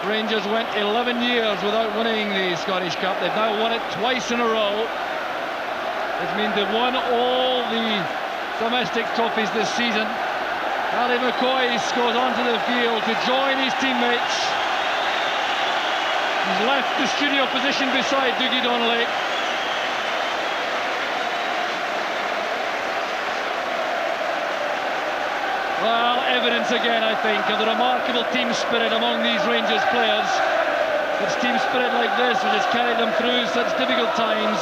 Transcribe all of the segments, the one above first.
Rangers went 11 years without winning the Scottish Cup. They've now won it twice in a row. It means they've won all the domestic trophies this season. Ali McCoy goes onto the field to join his teammates. He's left the studio position beside Dougie Donnelly. Well, evidence again, I think, of the remarkable team spirit among these Rangers players. It's team spirit like this which has carried them through such difficult times,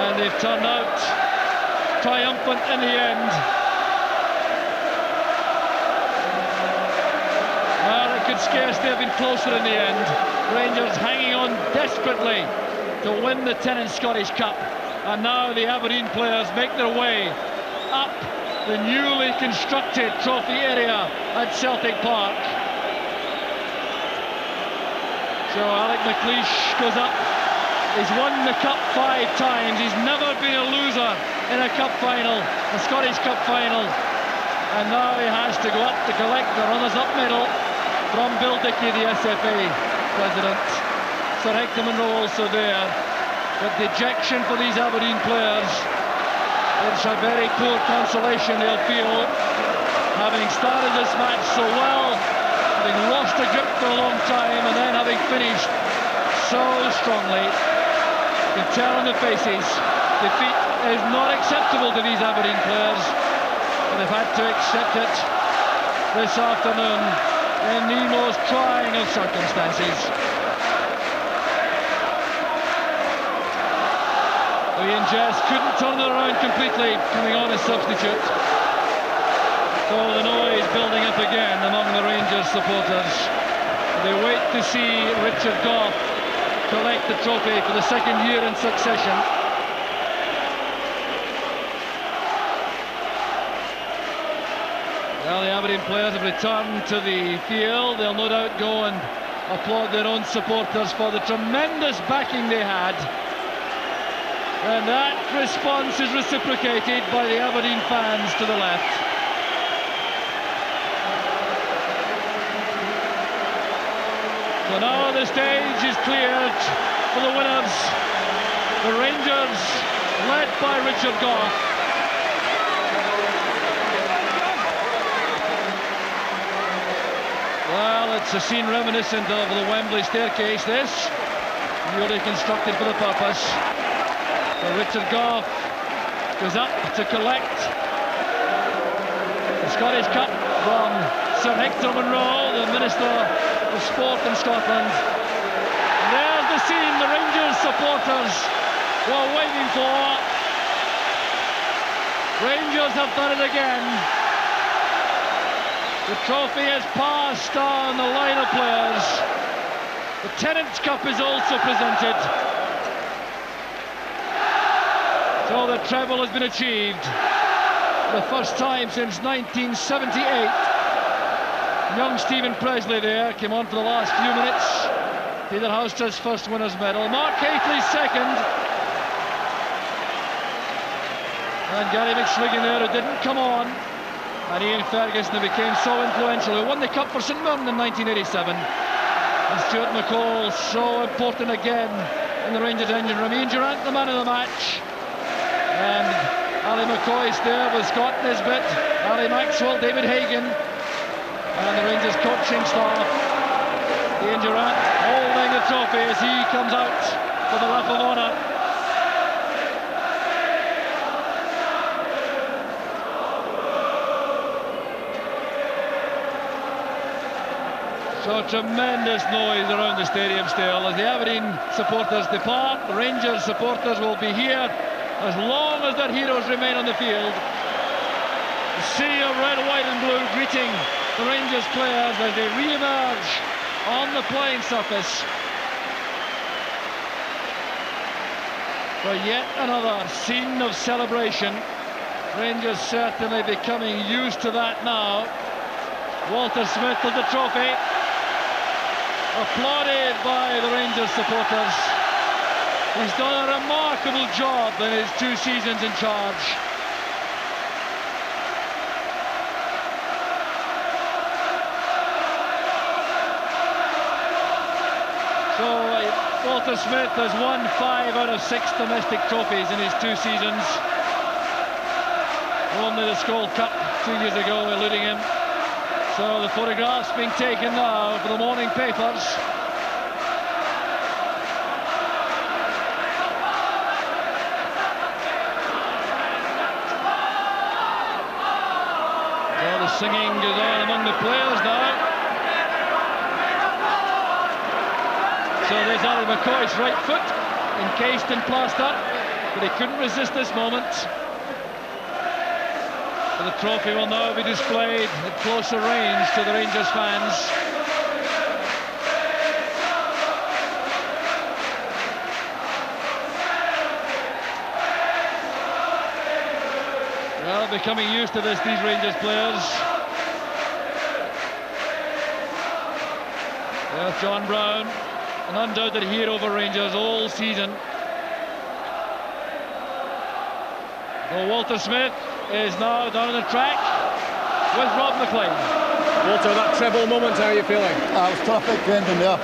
and they've turned out triumphant in the end. Well, it could scarcely have been closer in the end. Rangers hanging on desperately to win the Tennent Scottish Cup, and now the Aberdeen players make their way up the newly constructed trophy area at Celtic Park. So Alec McLeish goes up. He's won the cup 5 times. He's never been a loser in a cup final, a Scottish Cup final. And now he has to go up to collect the runners-up medal from Bill Dickey, the SFA president. Sir Hector Munro also there. But dejection for these Aberdeen players. It's a very poor consolation they'll feel, having started this match so well, having lost a grip for a long time, and then having finished so strongly. You can tell in the faces, defeat is not acceptable to these Aberdeen players, and they've had to accept it this afternoon in the most trying of circumstances. Ian Jess couldn't turn it around completely, coming on as substitute. So the noise building up again among the Rangers supporters. They wait to see Richard Gough collect the trophy for the second year in succession. Well, the Aberdeen players have returned to the field. They'll no doubt go and applaud their own supporters for the tremendous backing they had. And that response is reciprocated by the Aberdeen fans to the left. So now the stage is cleared for the winners. The Rangers, led by Richard Gough. Well, it's a scene reminiscent of the Wembley staircase, this. Newly constructed for the purpose. So Richard Gough goes up to collect the Scottish Cup from Sir Hector Munro, the Minister of Sport in Scotland. And there's the scene the Rangers supporters were waiting for. Rangers have done it again. The trophy has passed down the line of players. The Tennent Cup is also presented. So the treble has been achieved for the first time since 1978. Young Stephen Presley there came on for the last few minutes. Peter Houster's first winner's medal. Mark Hateley's second. And Gary McSligan there, who didn't come on. And Ian Ferguson, who became so influential, who won the cup for St Mirren in 1987. And Stuart McCall, so important again in the Rangers engine room. Ian Durant, the man of the match. And Ali McCoy's there with Scott Nisbet, Ali Maxwell, David Hagan, and the Rangers coaching staff. Ian Durant holding the trophy as he comes out for the lap of honour. So tremendous noise around the stadium still as the Aberdeen supporters depart. The Rangers supporters will be here as long as their heroes remain on the field. The sea of red, white and blue greeting the Rangers players as they re-emerge on the playing surface for yet another scene of celebration. Rangers certainly becoming used to that now. Walter Smith with the trophy, applauded by the Rangers supporters. He's done a remarkable job in his 2 seasons in charge. So Walter Smith has won 5 out of 6 domestic trophies in his 2 seasons. Only the Skoll Cup 2 years ago eluding him. So the photographs being taken now for the morning papers. So the singing goes on among the players now. So there's Ali McCoy's right foot, encased in plaster, but he couldn't resist this moment. So the trophy will now be displayed at closer range to the Rangers fans. Well, becoming used to this, these Rangers players. There's John Brown, an undoubted hero for Rangers all season. So Walter Smith is now down the track with Rob McLean. Walter, that treble moment, how are you feeling? It was terrific ending there.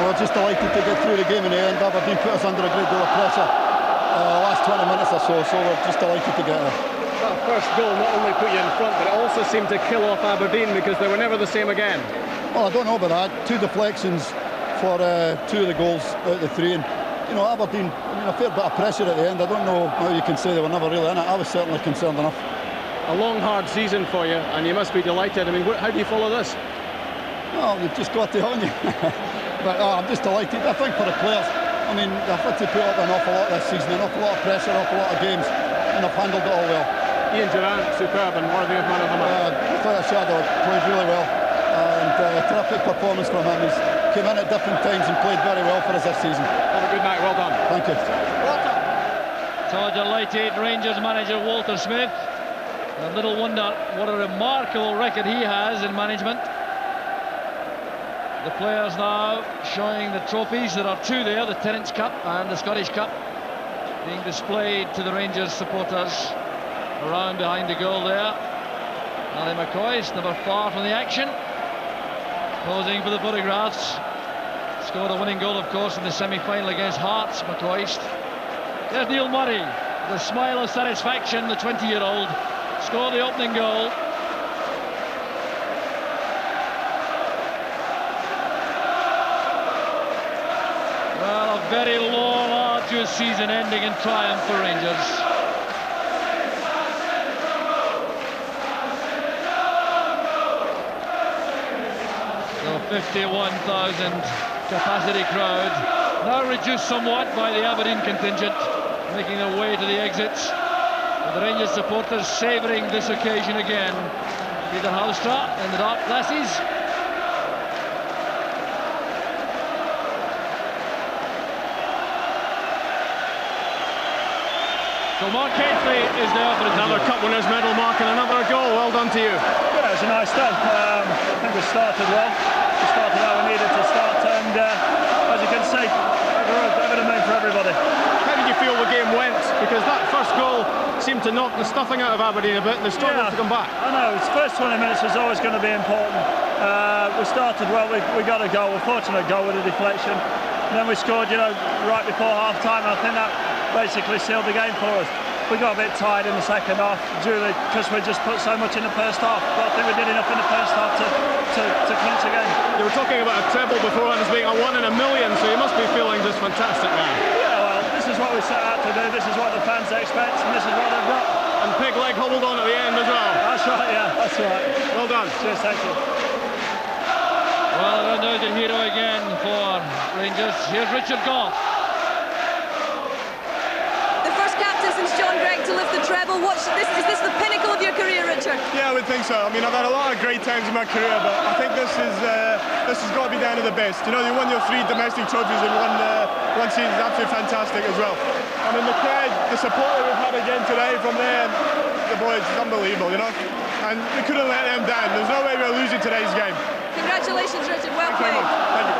We're just delighted to get through the game in the end. Aberdeen put us under a great deal of pressure the last 20 minutes or so we're just delighted to get there. That first goal not only put you in front, but it also seemed to kill off Aberdeen because they were never the same again. Well, I don't know about that. 2 deflections for 2 of the goals out of the 3. And, you know, Aberdeen, I mean, a fair bit of pressure at the end. I don't know how you can say they were never really in it. I was certainly concerned enough. A long, hard season for you, and you must be delighted. I mean, how do you follow this? Well, you've just got to, haven't you? But I'm just delighted. I think for the players, I mean, they've had to put up an awful lot this season, an awful lot of pressure, an awful lot of games, and they've handled it all well. Ian Durant, superb and worthy of man of the match. I thought Shadow played really well, and terrific performance from him. He's came in at different times and played very well for us this season. Have a good night, well done. Thank you. So delighted Rangers manager Walter Smith. And little wonder what a remarkable record he has in management. The players now showing the trophies. There are 2 there, the Tennent's Cup and the Scottish Cup, being displayed to the Rangers supporters around behind the goal there. Ali McCoy, never far from the action, posing for the photographs. Scored a winning goal, of course, in the semi-final against Hearts, McCoist. There's Neil Murray, with a smile of satisfaction, the 20-year-old, scored the opening goal. Well, a very long, arduous season ending in triumph for Rangers. So 51,000 capacity crowd, now reduced somewhat by the Aberdeen contingent, making their way to the exits. The Rangers supporters savouring this occasion again. Peter Halstra in the dark glasses. So Mark Keithley is there for another Cup Winners' Medal, Mark, and another goal. Well done to you. Yeah, it was a nice day. I think we started well. We started how we needed to start, and as you can see, over the moon for everybody. How did you feel the game went? Because that first goal seemed to knock the stuffing out of Aberdeen a bit, and they struggled to come back. I know, the first 20 minutes was always going to be important. We started well, we got a goal, a fortunate goal with a deflection. And then we scored, you know, right before half-time, and I think that basically sealed the game for us. We got a bit tired in the second half, because we just put so much in the first half. But I think we did enough in the first half to clinch the game. You were talking about a treble beforehand as being a 1 in a million, so you must be feeling just fantastic now. Yeah, well, this is what we set out to do, this is what the fans expect, and this is what they've got. And Pig Leg hobbled on at the end as well. That's right, yeah, that's right. Well done. Cheers, thank you. Well, an undoubted hero again for Rangers. Here's Richard Gough. The first captain since John Gregg to lift the treble. Is this the pinnacle of your career, Richard? Yeah, I would think so. I mean, I've had a lot of great times in my career, but I think this has got to be down to the best. You know, you won your 3 domestic trophies in one season. It's absolutely fantastic as well. I mean, the crowd, the support that we've had again today from there, the boys, is unbelievable, you know. And we couldn't let them down. There's no way we're losing today's game. Congratulations, Richard. Well Thanks very played. much. Thank you.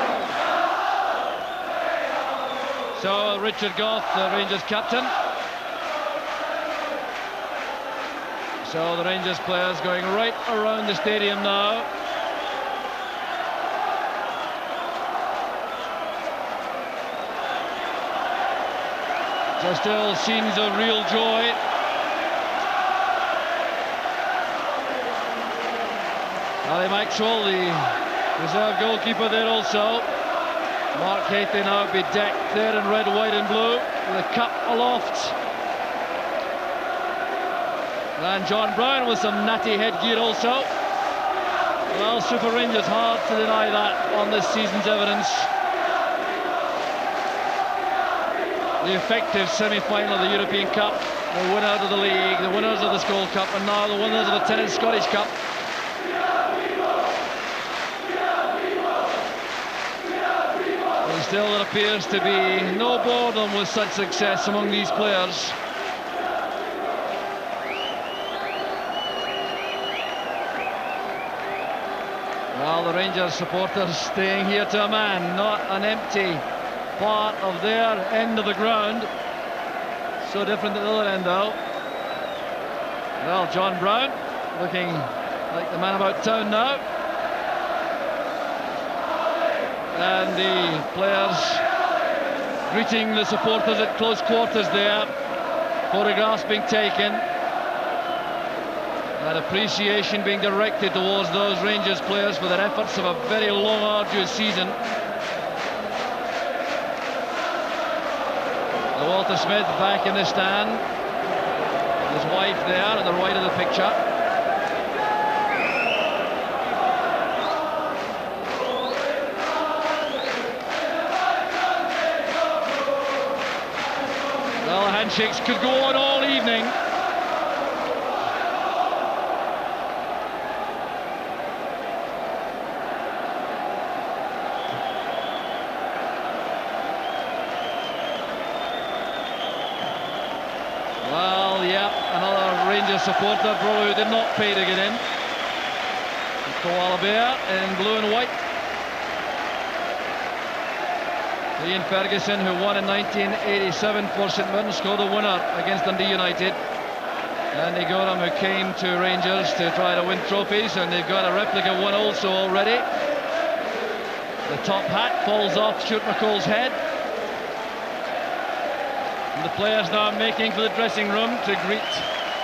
So Richard Gough, the Rangers captain. So the Rangers players going right around the stadium now. So still scenes of real joy. Ali Maxwell, the reserve goalkeeper there also. Mark Hathey now bedecked there in red, white and blue, with a cup aloft. And John Brown with some natty headgear also. Well, Super Rangers, hard to deny that on this season's evidence. The effective semi-final of the European Cup, the winners of the league, the winners of the Skull Cup, and now the winners of the Tennis Scottish Cup. And still there appears to be no boredom with such success among these players. Well, the Rangers supporters staying here to a man, not an empty part of their end of the ground. So different at the other end though. Well, John Brown looking like the man about town now. And the players greeting the supporters at close quarters there. Photographs being taken. And appreciation being directed towards those Rangers players for their efforts of a very long, arduous season. Walter Smith back in the stand. His wife there at the right of the picture. Well, the handshakes could go on all evening. Supporter probably did not pay to get in. Koala Bear in blue and white. Ian Ferguson, who won in 1987 for St Mirren, scored a winner against Dundee United. Andy Gorham, who came to Rangers to try to win trophies, and they've got a replica one also already. The top hat falls off Stuart McCall's head. And the players now making for the dressing room to greet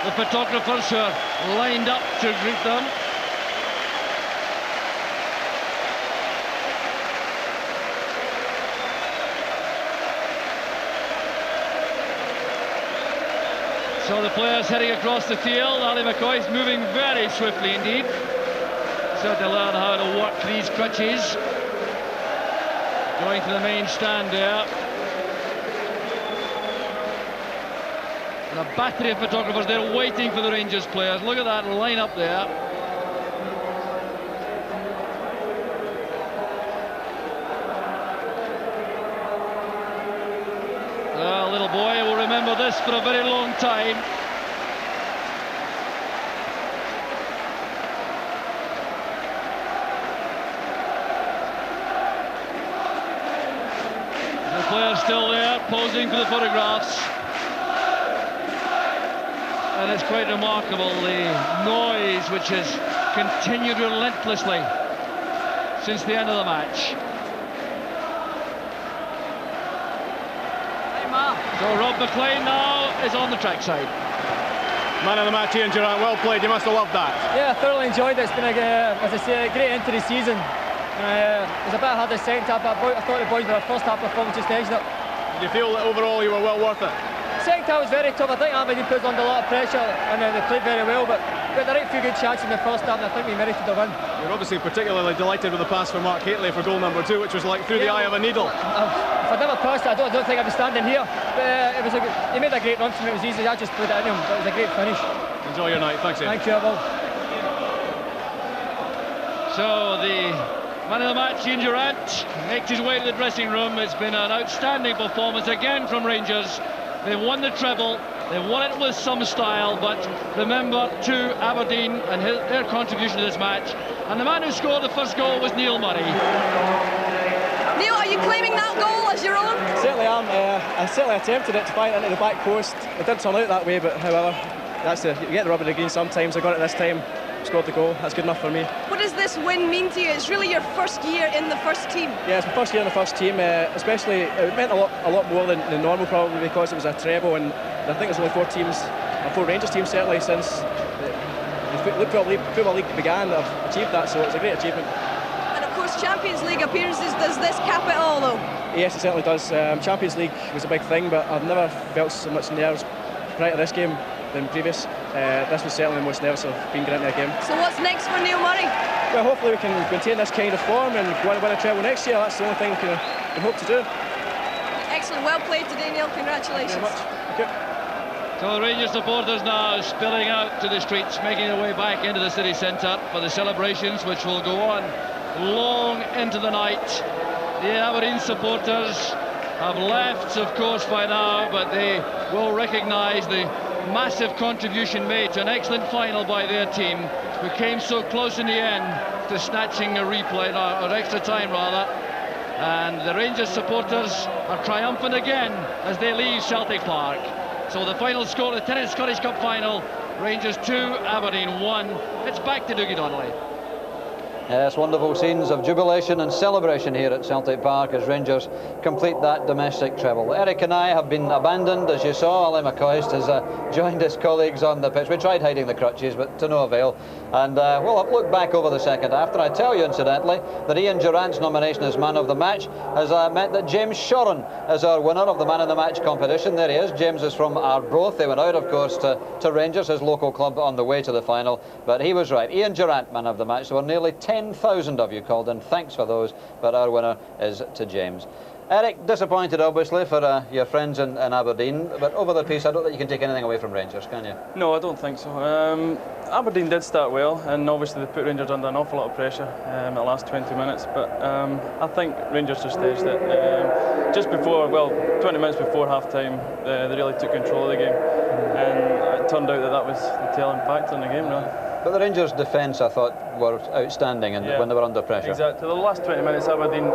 the photographers who are lined up to greet them. So the players heading across the field. Ali McCoy's moving very swiftly indeed. Certainly learn how to work these crutches. Going to the main stand there. And a battery of photographers there waiting for the Rangers players. Look at that line up there. A little boy will remember this for a very long time. The players still there posing for the photographs. And it's quite remarkable, the noise which has continued relentlessly since the end of the match. So Rob McLean now is on the trackside. Man of the match, Ian Durrant, well played, you must have loved that. Yeah, I thoroughly enjoyed it. It's been, as I say, a great end to the season. It was a bit hard the second half, but I thought the boys with their first half performance just edged it. Did you feel that overall you were well worth it? Second half was very tough. I think Aberdeen put under a lot of pressure and they played very well, but we had the right few good chances in the first half and I think we merited the win. You're obviously particularly delighted with the pass from Mark Hatley for goal number 2, which was like through the eye of a needle. If I'd never passed it, I don't think I'd be standing here. But it was he made a great run for me. It was easy. I just played it in him, but it was a great finish. Enjoy your night. Thanks, Ian. Thank you, Will. So the man of the match, Ian Durrant, makes his way to the dressing room. It's been an outstanding performance again from Rangers. They've won the treble. They won it with some style, but remember to Aberdeen and their contribution to this match. And the man who scored the first goal was Neil Murray. Neil, are you claiming that goal as your own? Certainly am. I certainly attempted it to fire it into the back post. It didn't turn out that way, but however, you get the rub of the green sometimes. I got it this time. It's scored the goal. That's good enough for me. What does this win mean to you? It's really your first year in the first team. Yeah, it's my first year in the first team. Especially, it meant a lot more than normal, probably, because it was a treble, and I think there's only 4 teams, or 4 Rangers teams certainly, since the Football League began that have achieved that. So it's a great achievement. And of course, Champions League appearances. Does this cap it all, though? Yes, it certainly does. Champions League was a big thing, but I've never felt so much nerves prior to this game than previous. This was certainly the most nervous I've been getting into a game. So what's next for Neil Murray? Well, hopefully we can maintain this kind of form and go on and win a treble next year. That's the only thing we can hope to do. Excellent, well played today, Neil. Congratulations. Thank you very much. Thank you. So the Rangers supporters now spilling out to the streets, making their way back into the city centre for the celebrations, which will go on long into the night. The Aberdeen supporters have left, of course, by now, but they will recognise the massive contribution made to an excellent final by their team, who came so close in the end to snatching a replay, or extra time rather. And the Rangers supporters are triumphant again as they leave Celtic Park. So the final score, the Tennis Scottish Cup final, Rangers 2, Aberdeen 1. It's back to Dougie Donnelly. Yes, wonderful scenes of jubilation and celebration here at Celtic Park as Rangers complete that domestic treble. Eric and I have been abandoned, as you saw. Ali McCoist has joined his colleagues on the pitch. We tried hiding the crutches, but to no avail. And we'll look back over the second half. And I tell you, incidentally, that Ian Durrant's nomination as man of the match has meant that James Shoren is our winner of the man of the match competition. There he is. James is from Arbroath. They went out, of course, to Rangers, his local club, on the way to the final. But he was right. Ian Durrant, man of the match. There were nearly 10,000 of you called in. Thanks for those, but our winner is to James. Eric, disappointed obviously for your friends in Aberdeen, but over the piece I don't think you can take anything away from Rangers, can you? No, I don't think so. Aberdeen did start well, and obviously they put Rangers under an awful lot of pressure in the last 20 minutes, but I think Rangers just staged it. Just before, well, 20 minutes before half-time, they really took control of the game, and it turned out that was the telling factor in the game, really. But the Rangers' defence, I thought, were outstanding and when they were under pressure. Exactly. The last 20 minutes, Aberdeen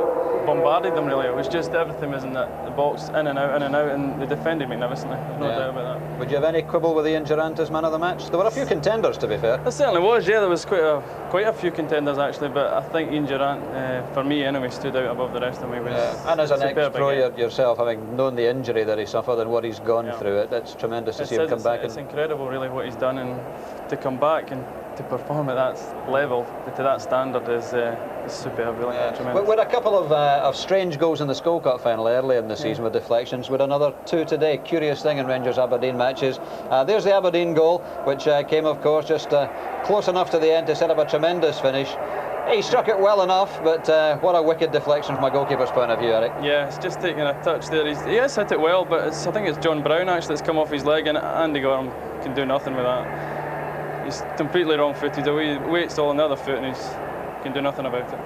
bombarded them, really. It was just everything was in the box, in and out, and they defended magnificently. There's no doubt about that. Would you have any quibble with Ian Durrant as man of the match? There were a few contenders, to be fair. There certainly was, yeah. There was quite a few contenders, actually, but I think Ian Durrant, for me anyway, stood out above the rest of me. And as an ex-pro yourself, having known the injury that he suffered and what he's gone through, it's tremendous to see him come back. It's incredible, really, what he's done, and to come back and to perform at that level, to that standard, is superb, really. Tremendous. With a couple of strange goals in the Skull Cup final early in the season with deflections, with another 2 today. Curious thing in Rangers-Aberdeen matches. There's the Aberdeen goal, which came, of course, just close enough to the end to set up a tremendous finish. He struck it well enough, but what a wicked deflection from a goalkeeper's point of view, Eric. Yeah, it's just taking a touch there. He has hit it well, but I think it's John Brown actually that's come off his leg, and Andy Gorham can do nothing with that. He's completely wrong-footed. The weight's all on the other foot, and he can do nothing about it.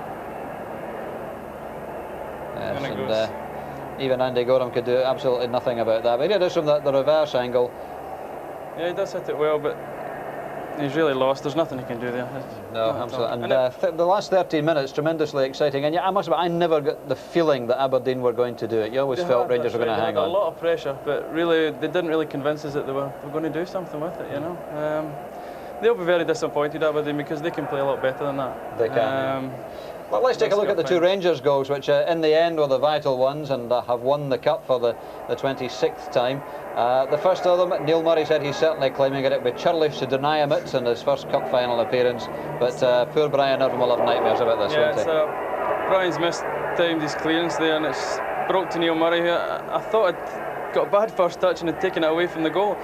Yes, and even Andy Gorham could do absolutely nothing about that. But he did from the reverse angle. Yeah, he does hit it well, but he's really lost. There's nothing he can do there. No, absolutely. And the last 13 minutes, tremendously exciting. And I must admit, I never got the feeling that Aberdeen were going to do it. You always felt Rangers were going to hang on. A lot of pressure, but really, they didn't really convince us that they were going to do something with it, you know. They'll be very disappointed, Aberdeen, because they can play a lot better than that. They can. Well, let's take a look at the 2 Rangers goals, which in the end were the vital ones and have won the cup for the 26th time. The first of them, Neil Murray said he's certainly claiming it. It would be churlish to deny him it in his first cup final appearance, but poor Brian Irvine will have nightmares about this, won't he? Brian's mistimed his clearance there, and it's broke to Neil Murray, who I thought had got a bad first touch and had taken it away from the goal.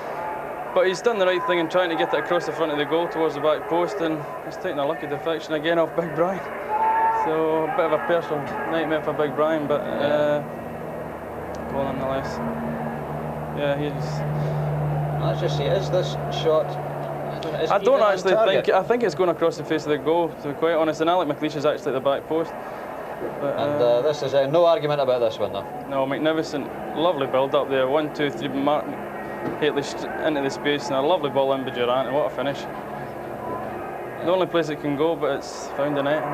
But he's done the right thing in trying to get it across the front of the goal towards the back post, and he's taken a lucky deflection again off Big Brian. So a bit of a personal nightmare for Big Brian, but goal nonetheless. Yeah, he's. Let's just see, is this shot? I don't actually think. I think it's going across the face of the goal, to be quite honest. And Alec McLeish is actually at the back post. But, and this is no argument about this one, though. No, magnificent, lovely build up there. 1, 2, 3, Martin Haitley into the space, and a lovely ball in by Durrant, and what a finish. The only place it can go, but it's found the net.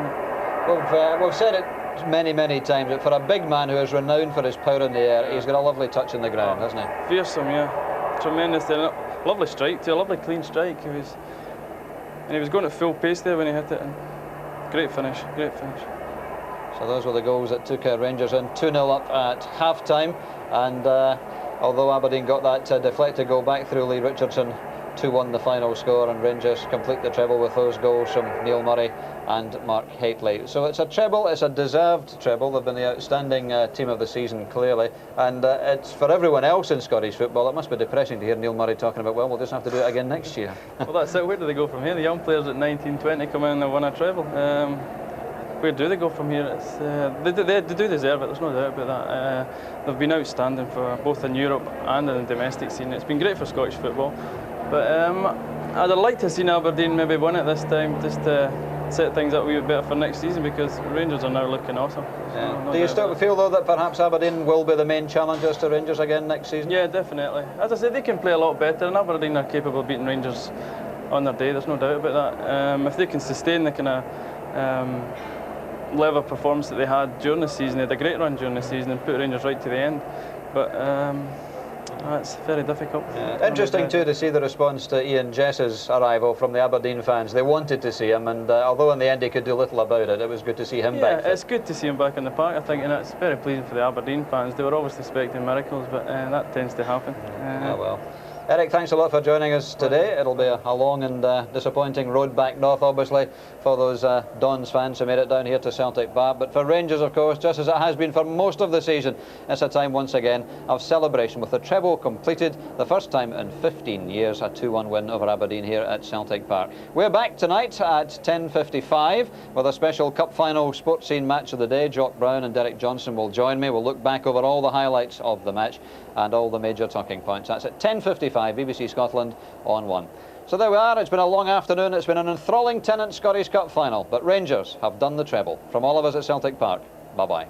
We've said it many times, but for a big man who is renowned for his power in the air, he's got a lovely touch in the ground, hasn't he? Fearsome, yeah. Tremendous. Lovely strike too, a lovely clean strike. He was and he was going at full pace there when he hit it. And great finish, great finish. So those were the goals that took Rangers in 2-0 up at half-time, and although Aberdeen got that deflected goal back through Lee Richardson, 2-1 the final score, and Rangers complete the treble with those goals from Neil Murray and Mark Hateley. So it's a treble, it's a deserved treble. They've been the outstanding team of the season, clearly, and it's for everyone else in Scottish football. It must be depressing to hear Neil Murray talking about, well, we'll just have to do it again next year. Well, that's it. Where do they go from here? The young players at 19, 20 come in and they won a treble. Where do they go from here? It's, they do deserve it, there's no doubt about that. They've been outstanding for both in Europe and in the domestic scene. It's been great for Scottish football, but I'd have liked to have seen Aberdeen maybe win it this time, just to set things up a wee bit better for next season, because Rangers are now looking awesome. Yeah. Do you still feel, though, that perhaps Aberdeen will be the main challengers to Rangers again next season? Yeah, definitely. As I said, they can play a lot better, and Aberdeen are capable of beating Rangers on their day, there's no doubt about that. If they can sustain the kind of level of performance that they had during the season, they had a great run during the season and put Rangers right to the end, but it's very difficult. Yeah. Interesting too to see the response to Ian Jess's arrival from the Aberdeen fans. They wanted to see him, and although in the end he could do little about it, it was good to see him back. Yeah, it's good to see him back in the park, I think, and it's very pleasing for the Aberdeen fans. They were always expecting miracles, but that tends to happen. Oh well. Eric, thanks a lot for joining us today. It'll be a long and disappointing road back north, obviously, for those Dons fans who made it down here to Celtic Park. But for Rangers, of course, just as it has been for most of the season, it's a time once again of celebration with the treble completed, the first time in 15 years, a 2-1 win over Aberdeen here at Celtic Park. We're back tonight at 10:55 with a special cup final sports scene match of the day. Jock Brown and Derek Johnson will join me. We'll look back over all the highlights of the match and all the major talking points. That's at 10:55, BBC Scotland on 1. So there we are. It's been a long afternoon. It's been an enthralling Tennant Scottish Cup final, but Rangers have done the treble. From all of us at Celtic Park, bye-bye.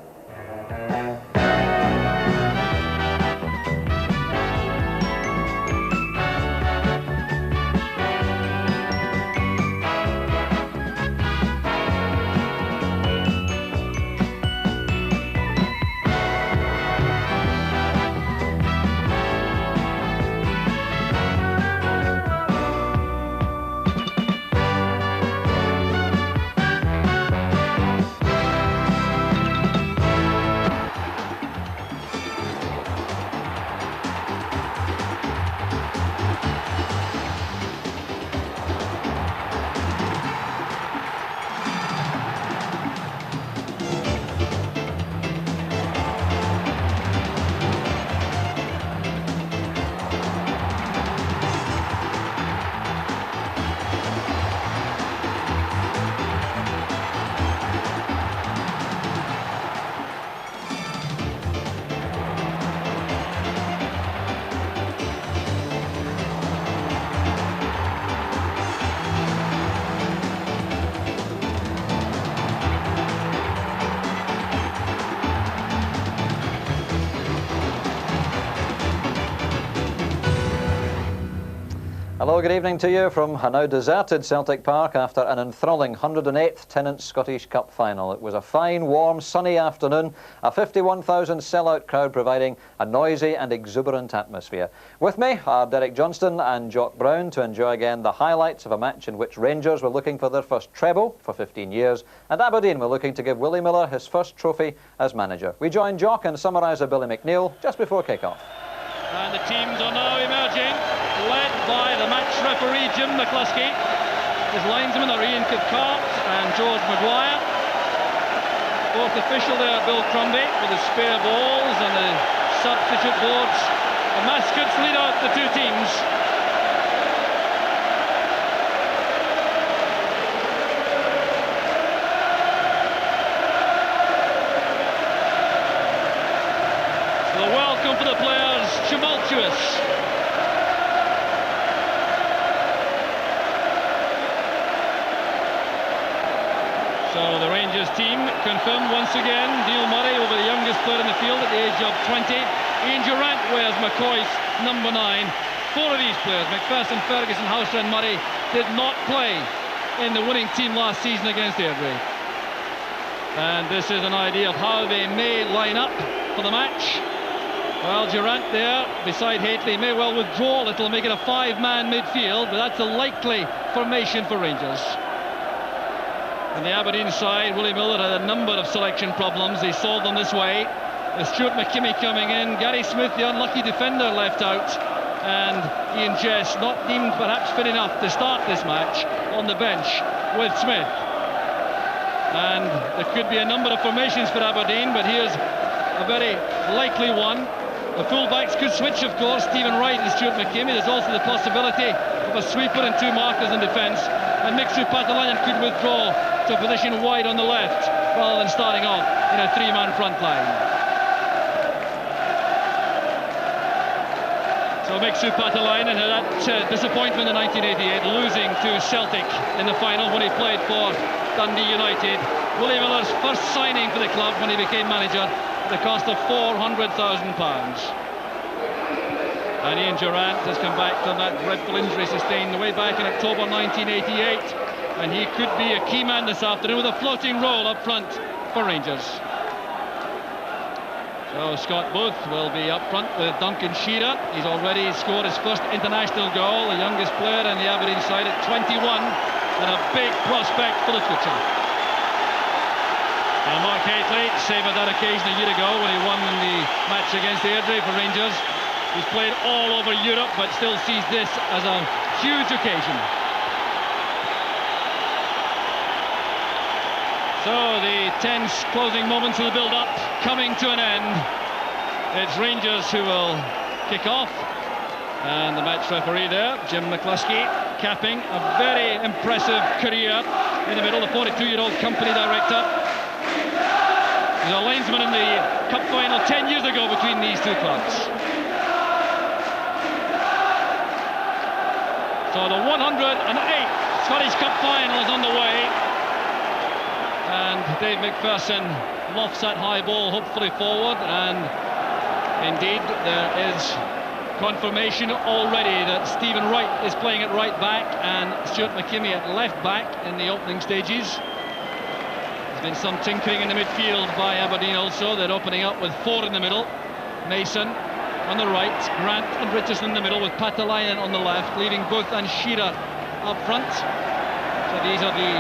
Hello, good evening to you from a now deserted Celtic Park after an enthralling 108th Tennant Scottish Cup final. It was a fine, warm, sunny afternoon, a 51,000 sellout crowd providing a noisy and exuberant atmosphere. With me are Derek Johnston and Jock Brown to enjoy again the highlights of a match in which Rangers were looking for their first treble for 15 years and Aberdeen were looking to give Willie Miller his first trophy as manager. We join Jock and summariser Billy McNeil just before kick-off. And the teams are now emerging, led by the match referee Jim McCluskey. His linesmen are Ian Cathcart and George Maguire. Fourth official there, Bill Crombie, with the spare balls and the substitute boards. The mascots lead out the two teams. The welcome for the players, tumultuous. So the Rangers team confirmed once again. Neil Murray over the youngest player in the field at the age of 20. Ian Durrant wears McCoy's number 9. Four of these players, McPherson, Ferguson, Houser and Murray, did not play in the winning team last season against Airdrie. And this is an idea of how they may line up for the match. Well, Durant there beside Hateley may well withdraw a little, make it a 5-man midfield, but that's a likely formation for Rangers. On the Aberdeen side, Willie Miller had a number of selection problems. He solved them this way. With Stuart McKimmie coming in, Gary Smith, the unlucky defender, left out, and Ian Jess not deemed perhaps fit enough to start this match on the bench with Smith. And there could be a number of formations for Aberdeen, but here's a very likely one. The fullbacks could switch, of course, Stephen Wright and Stuart McKimmie. There's also the possibility of a sweeper and 2 markers in defence, and Mixu Patalainen could withdraw to a position wide on the left rather than starting off in a 3-man front line. So Mixu Patalainen had that disappointment in 1988, losing to Celtic in the final when he played for Dundee United. Willie Miller's first signing for the club when he became manager, at the cost of £400,000. And Ian Durant has come back from that dreadful injury sustained way back in October 1988, and he could be a key man this afternoon with a floating role up front for Rangers. So Scott Booth will be up front with Duncan Shearer. He's already scored his first international goal, the youngest player in the Aberdeen side at 21, and a big prospect for the future. Now Mark Hateley savoured that occasion a year ago when he won the match against Airdrie for Rangers. He's played all over Europe, but still sees this as a huge occasion. So the tense closing moments of the build-up coming to an end. It's Rangers who will kick off, and the match referee there, Jim McCluskey, capping a very impressive career in the middle, the 42-year-old company director. He was a linesman in the cup final 10 years ago between these two clubs. So the 108th Scottish Cup final is on the way. And Dave McPherson lofts that high ball hopefully forward, and indeed there is confirmation already that Stephen Wright is playing at right back and Stuart McKimmie at left back in the opening stages. There's been some tinkering in the midfield by Aberdeen also. They're opening up with 4 in the middle. Mason on the right, Grant and Richardson in the middle with Patalainen on the left, leaving Booth and Shearer up front. So these are the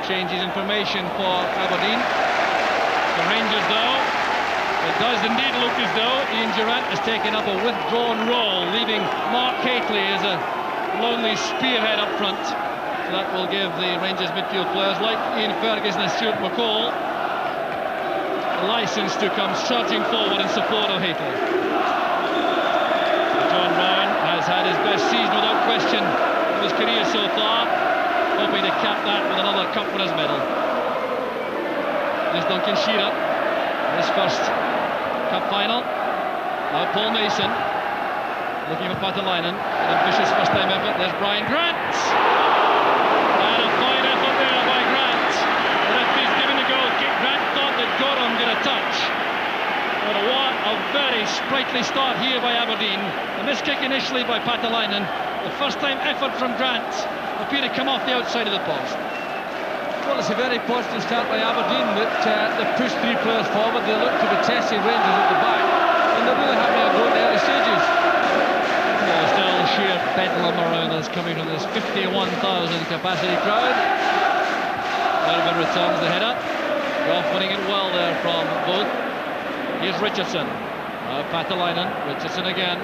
changes in formation for Aberdeen. The Rangers, though, it does indeed look as though Ian Durant has taken up a withdrawn role, leaving Mark Hateley as a lonely spearhead up front. So that will give the Rangers midfield players like Ian Ferguson and Stuart McCall a licence to come surging forward in support of Hateley. John Brown has had his best season without question of his career so far, hoping to cap that with another Cup Winners' medal. There's Duncan Shearer, his first Cup final. Now Paul Mason, looking for Patalainen, an ambitious first-time effort. There's Brian Grant, and a fine effort there by Grant. The referee's given the goal kick. Grant thought that Gorham did a touch. But what a very sprightly start here by Aberdeen. A miss kick initially by Patalainen. The first-time effort from Grant appeared to come off the outside of the post. Well, it's a very positive start by Aberdeen that they pushed 3 players forward. They look to be testing Rangers at the back, and they're really having a go in the early stages. Well, still sheer bedlam around us coming from this 51,000 capacity crowd. Irvin returns the header. Goff winning it well there from both. Here's Richardson. Patalainen, Richardson again.